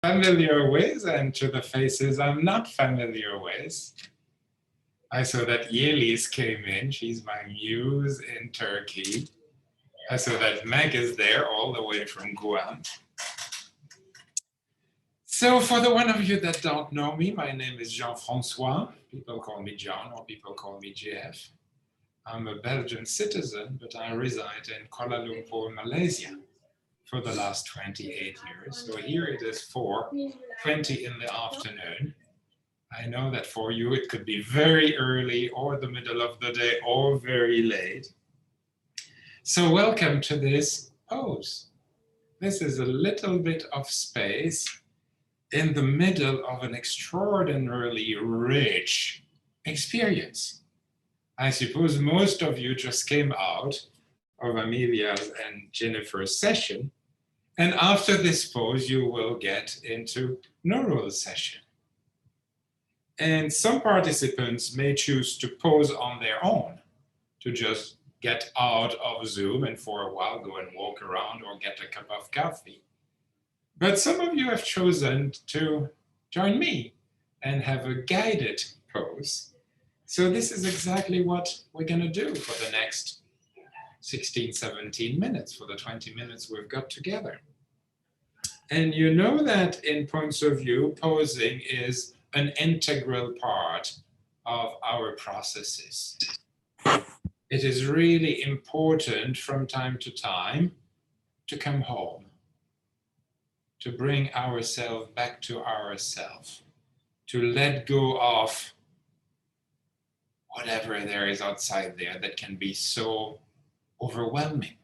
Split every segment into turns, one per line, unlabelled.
familiar with and to the faces I'm not familiar with. I saw that Yelis came in. She's my muse in Turkey. I saw that Meg is there all the way from Guam. So for the one of you that don't know me, my name is Jean-Francois. People call me John or people call me JF. I'm a Belgian citizen, but I reside in Kuala Lumpur, Malaysia for the last 28 years. So here it is 4:20 in the afternoon. I know that for you it could be very early or the middle of the day or very late. So welcome to this pose. This is a little bit of space in the middle of an extraordinarily rich experience. I suppose most of you just came out of Amelia's and Jennifer's session, and after this pose you will get into Nurul's session. And some participants may choose to pose on their own, to just get out of Zoom and for a while go and walk around or get a cup of coffee. But some of you have chosen to join me and have a guided pose. So this is exactly what we're going to do for the next 16, 17 minutes, for the 20 minutes we've got together. And you know that in points of view, posing is an integral part of our processes. It is really important from time to time to come home, to bring ourselves back to ourselves, to let go of whatever there is outside there that can be so overwhelming.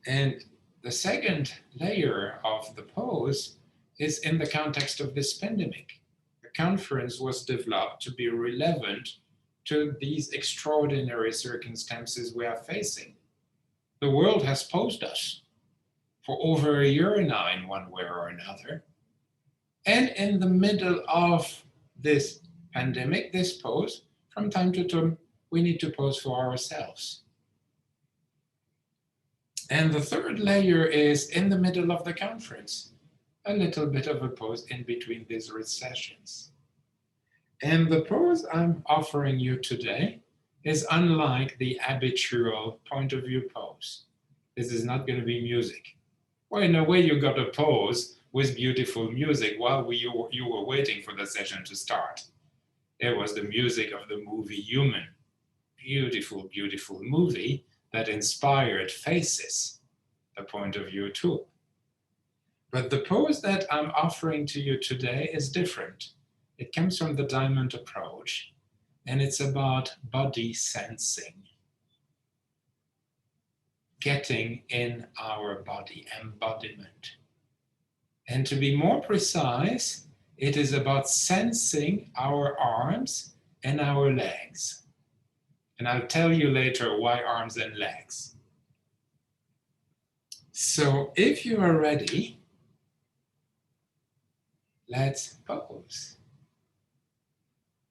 And the second layer of the pose is in the context of this pandemic. The conference was developed to be relevant to these extraordinary circumstances we are facing. The world has posed us for over a year now in one way or another. And in the middle of this pandemic, this pose, from time to time, we need to pose for ourselves. And the third layer is in the middle of the conference, a little bit of a pose in between these sessions. And the pose I'm offering you today is unlike the habitual point of view pose. This is not going to be music. Well, in a way, you got a pose with beautiful music while you were waiting for the session to start. It was the music of the movie Human. Beautiful, beautiful movie that inspired Faces, the point of view tool. But the pose that I'm offering to you today is different. It comes from the diamond approach, and it's about body sensing. Getting in our body, embodiment. And to be more precise, it is about sensing our arms and our legs. And I'll tell you later why arms and legs. So if you are ready, let's pose.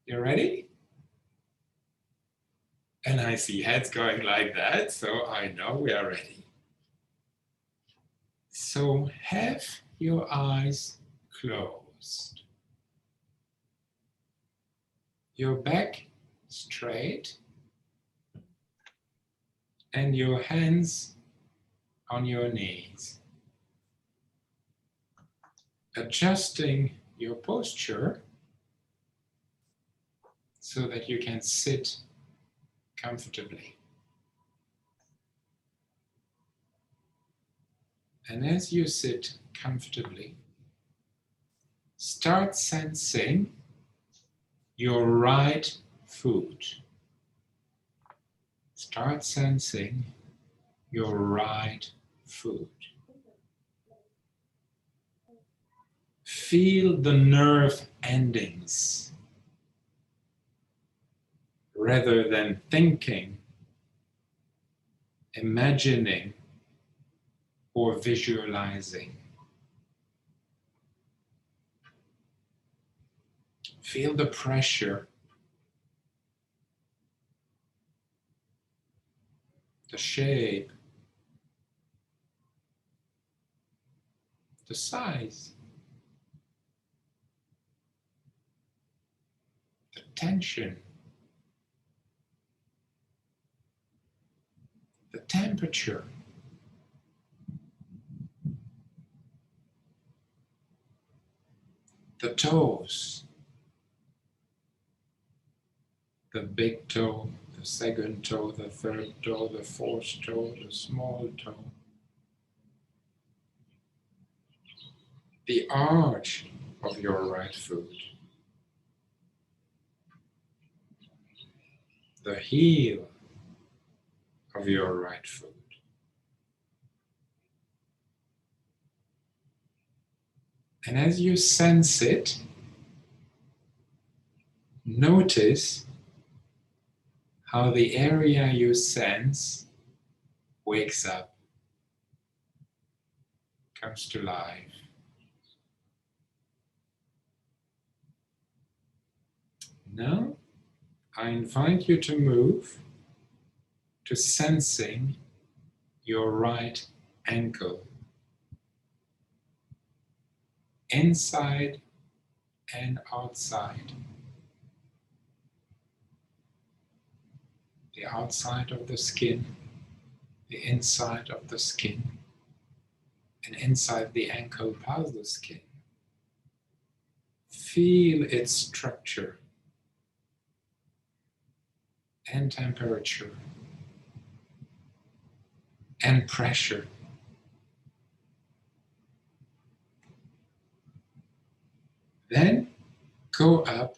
You ready? And I see heads going like that, so I know we are ready. So have your eyes closed. Your back straight and your hands on your knees. Adjusting your posture so that you can sit comfortably. And as you sit comfortably, start sensing your right foot. Start sensing your right foot. Feel the nerve endings rather than thinking, imagining, or visualizing. Feel the pressure, the shape, the size, the tension, the temperature. The toes, the big toe, the second toe, the third toe, the fourth toe, the small toe. The arch of your right foot. The heel of your right foot. And as you sense it, notice how the area you sense wakes up, comes to life. Now, I invite you to move to sensing your right ankle, inside and outside. The outside of the skin, the inside of the skin, and inside the ankle past the skin. Feel its structure and temperature and pressure. Then go up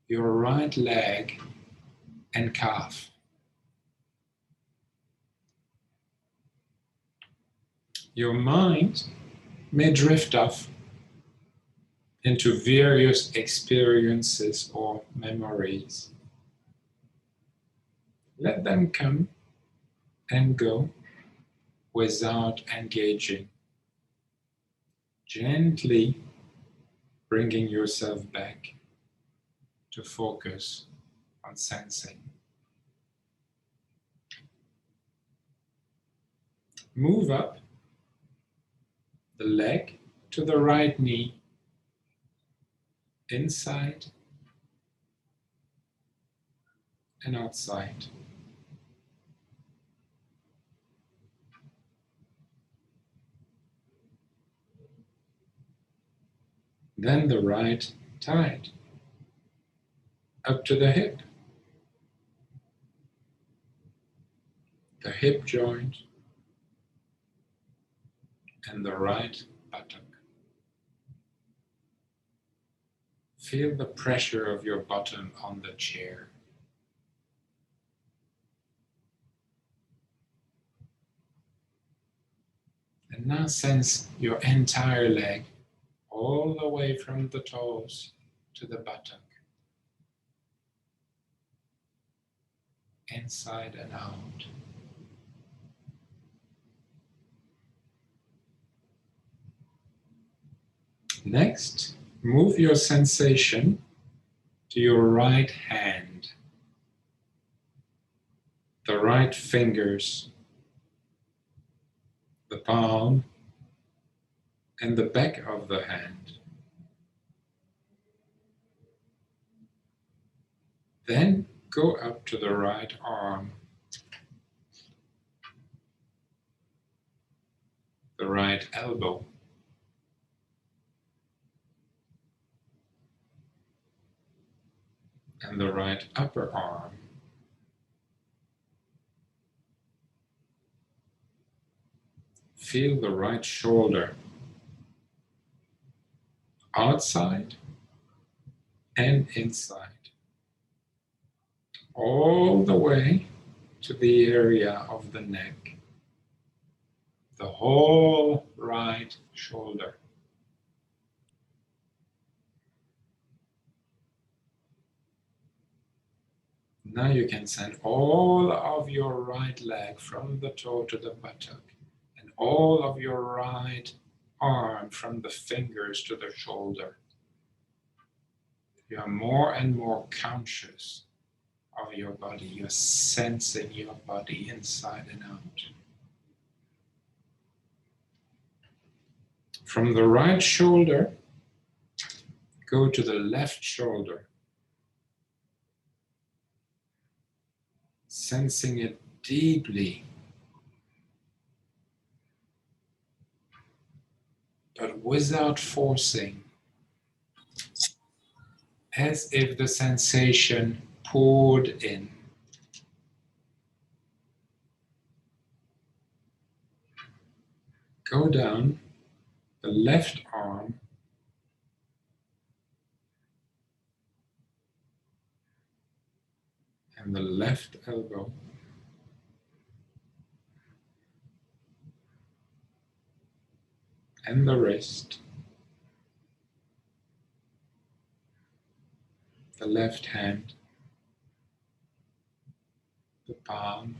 your right leg and calf. Your mind may drift off into various experiences or memories. Let them come and go without engaging. Gently bringing yourself back to focus on sensing. Move up the leg to the right knee, inside and outside. Then the right thigh up to the hip joint and the right buttock. Feel the pressure of your bottom on the chair. And now sense your entire leg, all the way from the toes to the buttock, inside and out. Next, move your sensation to your right hand, the right fingers, the palm, and the back of the hand. Then go up to the right arm, the right elbow, and the right upper arm. Feel the right shoulder, outside and inside, all the way to the area of the neck, the whole right shoulder. Now you can send all of your right leg from the toe to the buttock, and all of your right arm from the fingers to the shoulder. You are more and more conscious of your body. You're sensing your body inside and out. From the right shoulder, go to the left shoulder, sensing it deeply, but without forcing, as if the sensation poured in. Go down the left arm, and the left elbow, and the wrist, the left hand, the palm,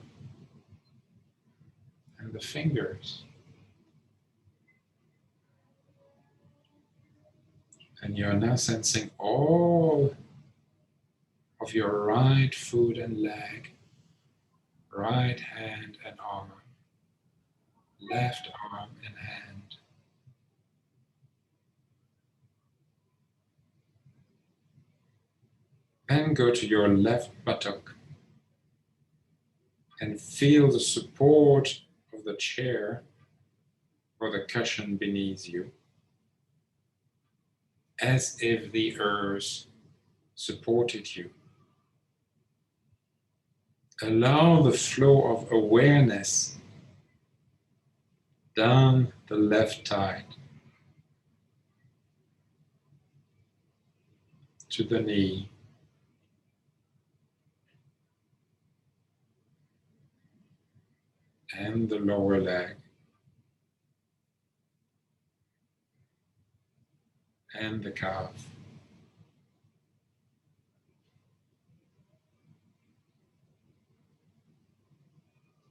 and the fingers. And you're now sensing all of your right foot and leg, right hand and arm, left arm and hand. Then go to your left buttock and feel the support of the chair or the cushion beneath you, as if the earth supported you. Allow the flow of awareness down the left thigh to the knee, and the lower leg, and the calf.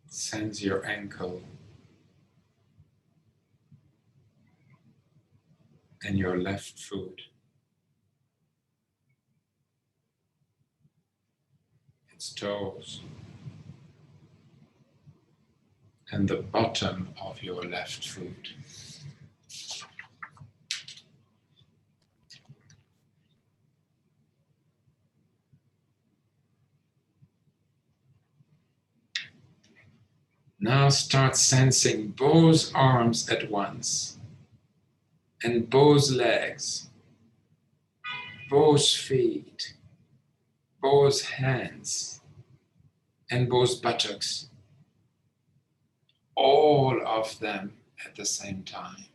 Sense your ankle and your left foot, its toes, and the bottom of your left foot. Now start sensing both arms at once, and both legs, both feet, both hands, and both buttocks, all of them at the same time.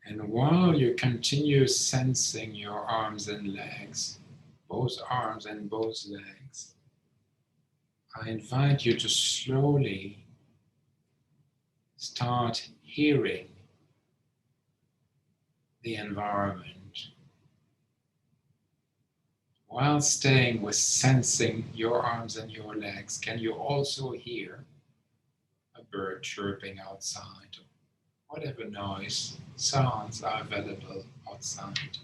And while you continue sensing your arms and legs, both arms and both legs, I invite you to slowly start hearing the environment while staying with sensing your arms and your legs. Can you also hear a bird chirping outside? Whatever noise, sounds are available outside.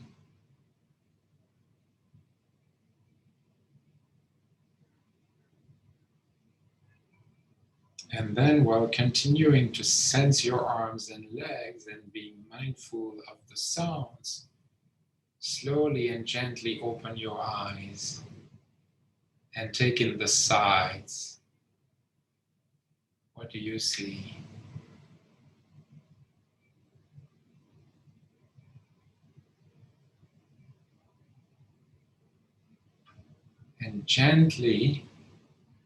And then, while continuing to sense your arms and legs and being mindful of the sounds, slowly and gently open your eyes and take in the sides. What do you see? And gently,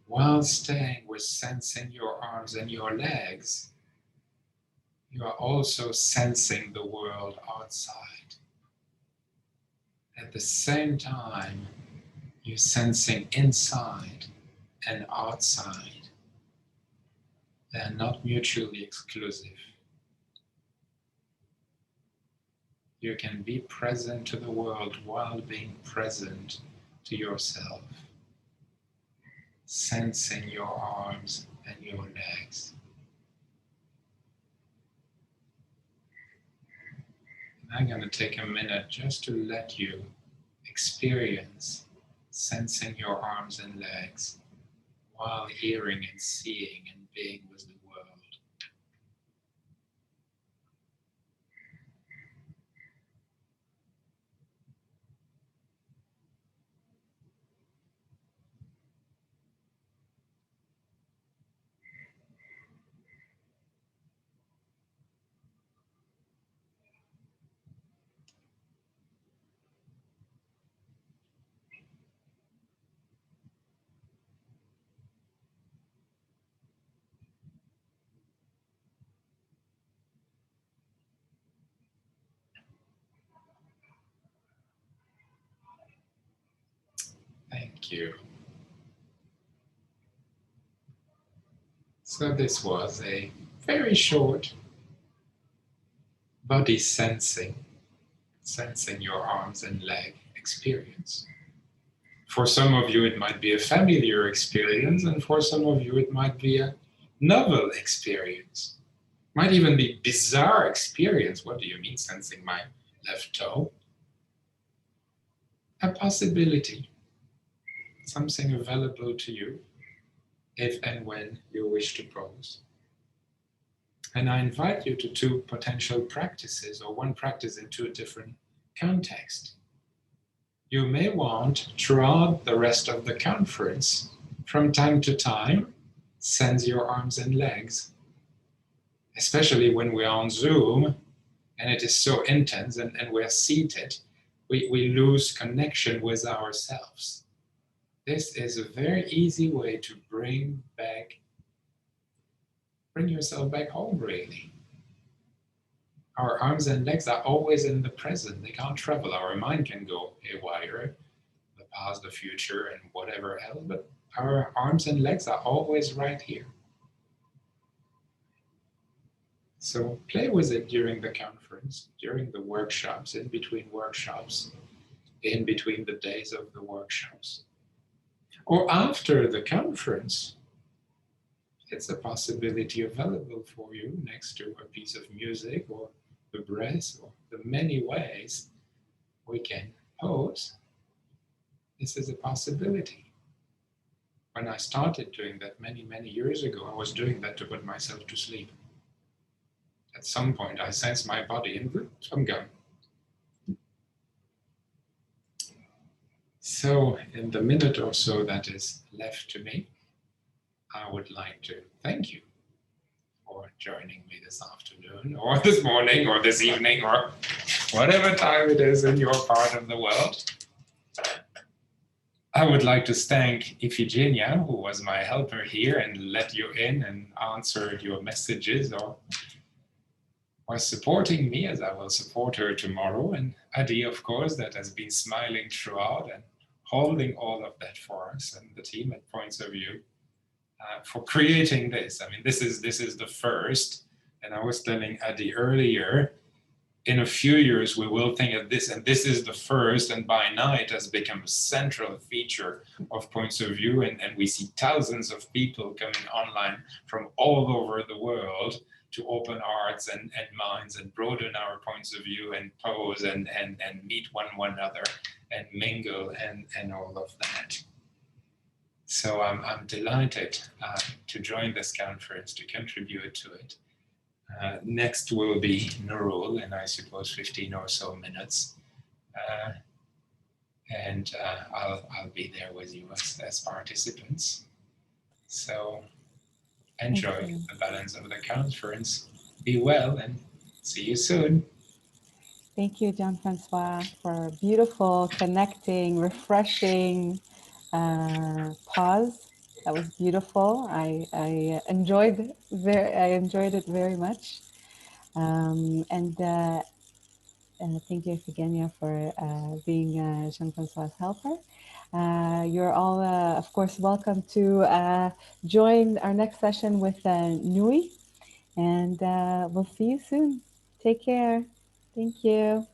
while staying with sensing your arms and your legs, you are also sensing the world outside. At the same time, you're sensing inside and outside. They are not mutually exclusive. You can be present to the world while being present to yourself, sensing your arms and your legs. And I'm going to take a minute just to let you experience sensing your arms and legs while hearing and seeing and being with the world. Thank you. So this was a very short body sensing your arms and leg experience. For some of you, it might be a familiar experience, and for some of you, it might be a novel experience. Might even be bizarre experience. What do you mean sensing my left toe? A possibility, something available to you if and when you wish to pose. And I invite you to two potential practices, or one practice in two different contexts. You may want, throughout the rest of the conference, from time to time, sense your arms and legs, especially when we're on Zoom and it is so intense and we're seated, we lose connection with ourselves. This is a very easy way to bring yourself back home, really. Our arms and legs are always in the present. They can't travel. Our mind can go haywire, the past, the future, and whatever else, but our arms and legs are always right here. So play with it during the conference, during the workshops, in between workshops, in between the days of the workshops. Or after the conference, it's a possibility available for you next to a piece of music or the breath or the many ways we can pose. This is a possibility. When I started doing that many, many years ago, I was doing that to put myself to sleep. At some point, I sensed my body and I'm gone. So in the minute or so that is left to me, I would like to thank you for joining me this afternoon or this morning or this evening or whatever time it is in your part of the world. I would like to thank Iphigenia, who was my helper here and let you in and answered your messages or was supporting me as I will support her tomorrow. And Adi, of course, that has been smiling throughout and holding all of that for us, and the team at Points of View for creating this. I mean, this is the first, and I was telling Adi earlier, in a few years we will think of this, and this is the first, and by now it has become a central feature of Points of View, and we see thousands of people coming online from all over the world to open hearts and minds and broaden our points of view and pose and meet one another and mingle and all of that. So I'm delighted to join this conference, to contribute to it. Next will be Nurul in, I suppose, 15 or so minutes. I'll be there with you as participants. So enjoy the balance of the conference. Be well and see you soon.
Thank you, Jean-Francois, for a beautiful, connecting, refreshing pause. That was beautiful. I enjoyed it very much. And thank you, Iphigenia, for being Jean-Francois' helper. You're all, of course, welcome to join our next session with Nui. And we'll see you soon. Take care. Thank you.